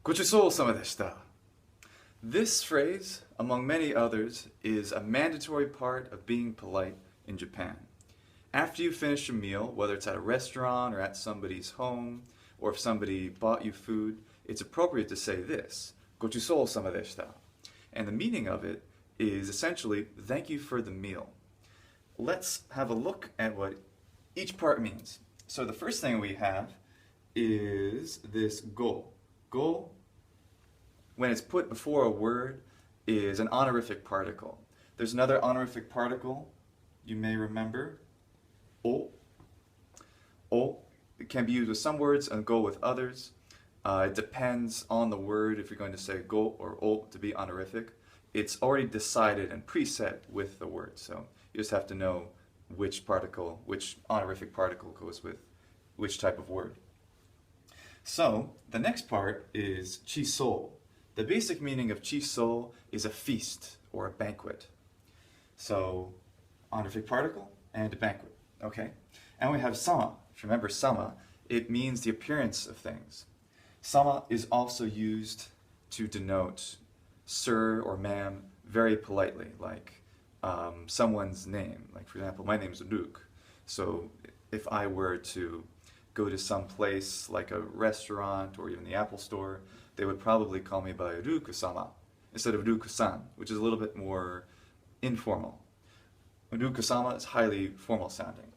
ご馳走様でした. This phrase, among many others, is a mandatory part of being polite in Japan. After you finish a meal, whether it's at a restaurant or at somebody's home, or if somebody bought you food, it's appropriate to say this, ご馳走様でした. And the meaning of it is essentially, thank you for the meal. Let's have a look at what each part means. So the first thing we have is this go. Go, when it's put before a word, is an honorific particle. There's another honorific particle you may remember, o. O. It can be used with some words and go with others. It depends on the word if you're going to say go or o to be honorific. It's already decided and preset with the word, so you just have to know which particle, which honorific particle goes with which type of word. So the next part is chisou. The basic meaning of chisou is a feast or a banquet. So honorific particle and a banquet, okay? And we have sama. If you remember sama, it means the appearance of things. Sama is also used to denote sir or ma'am very politely, like someone's name. Like for example, my name is Luke. So if I were to go to some place like a restaurant or even the Apple store, they would probably call me by Ruku-sama instead of Ruku-san, which is a little bit more informal. Ruku-sama is highly formal sounding.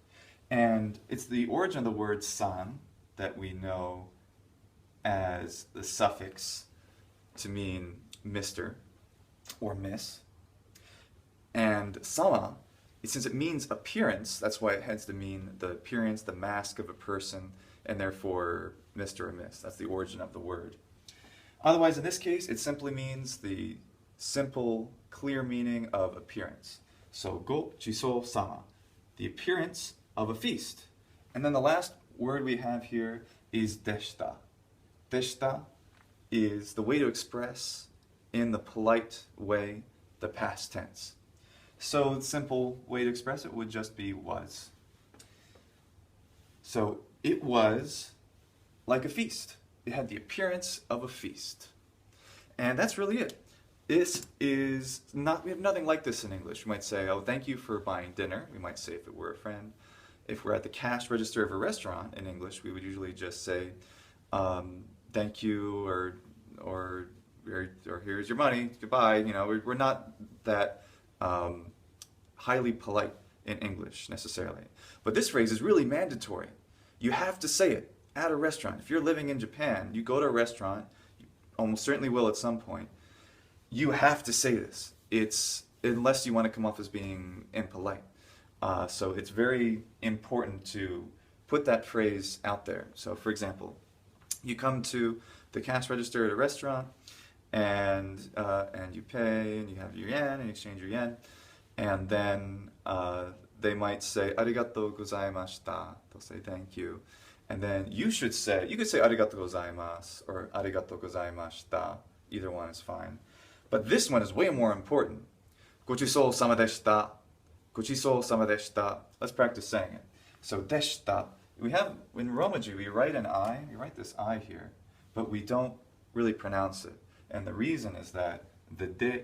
And it's the origin of the word san that we know as the suffix to mean Mr. or Miss. And sama, since it means appearance, that's why it has to mean the appearance, the mask of a person, and therefore Mr. or Miss. That's the origin of the word. Otherwise, in this case, it simply means the simple, clear meaning of appearance. So, go chisou sama, the appearance of a feast. And then the last word we have here is deshita. Deshita is the way to express, in the polite way, the past tense. So the simple way to express it would just be was. So it was like a feast. It had the appearance of a feast. And that's really it. This is not, we have nothing like this in English. We might say, oh, thank you for buying dinner. We might say if it were a friend. If we're at the cash register of a restaurant in English, we would usually just say, thank you, or here's your money, goodbye. You know, we're not that highly polite in English necessarily. But this phrase is really mandatory. You have to say it at a restaurant. If you're living in Japan, you go to a restaurant, you almost certainly will at some point, you have to say this. It's, unless you want to come off as being impolite. So it's very important to put that phrase out there. So for example, you come to the cash register at a restaurant, and you pay, and you have your yen, and you exchange your yen, and then they might say "arigatou gozaimashita." They'll say thank you, and then you should say, you could say "arigatou gozaimasu" or "arigatou gozaimashita." Either one is fine, but this one is way more important. Go馳走様でした. Go馳走様でした. Let's practice saying it. So deshita. We have in Romaji we write an I. We write this I here, but we don't really pronounce it. And the reason is that the de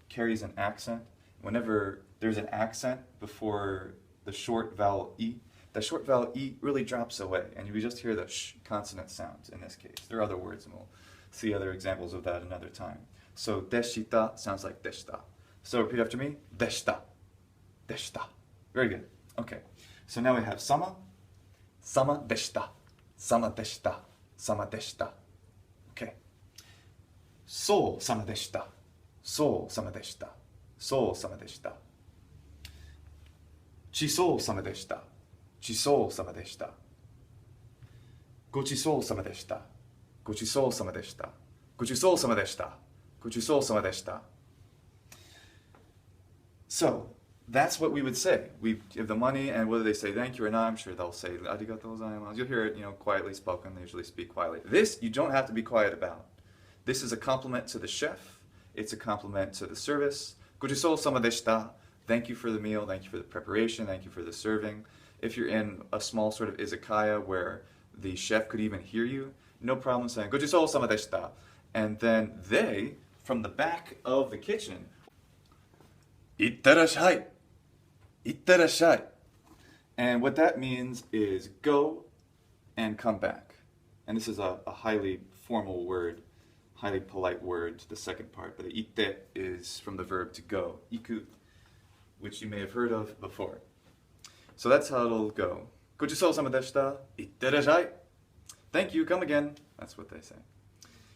carries an accent. Whenever there's an accent before the short vowel e, the short vowel e really drops away, and you just hear the sh consonant sounds in this case. There are other words, and we'll see other examples of that another time. So deshita sounds like deshita. So repeat after me. Deshita. Deshita. Very good. Okay. So now we have sama. Sama deshita. Sama deshita. Sama deshita. Okay. So sama deshita. So sama deshita. So sama deshita. Chisou sama deshita. Chisou sama deshita. Go chisou sama deshita. Go chisou sama deshita. Go chisou sama deshita. Go chisou sama deshita. So that's what we would say. We give the money, and whether they say thank you or not, I'm sure they'll say arigatou gozaimasu. You'll hear it, quietly spoken. They usually speak quietly. This you don't have to be quiet about. This is a compliment to the chef. It's a compliment to the service. Go馳走様でした. Thank you for the meal. Thank you for the preparation. Thank you for the serving. If you're in a small sort of izakaya where the chef could even hear you, no problem saying go馳走様でした. And then they, from the back of the kitchen, いってらっしゃい. いってらっしゃい. And what that means is go and come back. And this is a highly formal word, highly polite word, the second part. But the itte is from the verb to go, iku, which you may have heard of before. So that's how it'll go. ご馳走様でした. いってらっしゃい. Thank you, come again. That's what they say.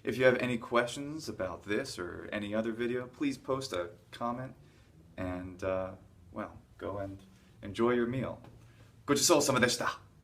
If you have any questions about this or any other video, please post a comment and, well, go and enjoy your meal. ご馳走様でした.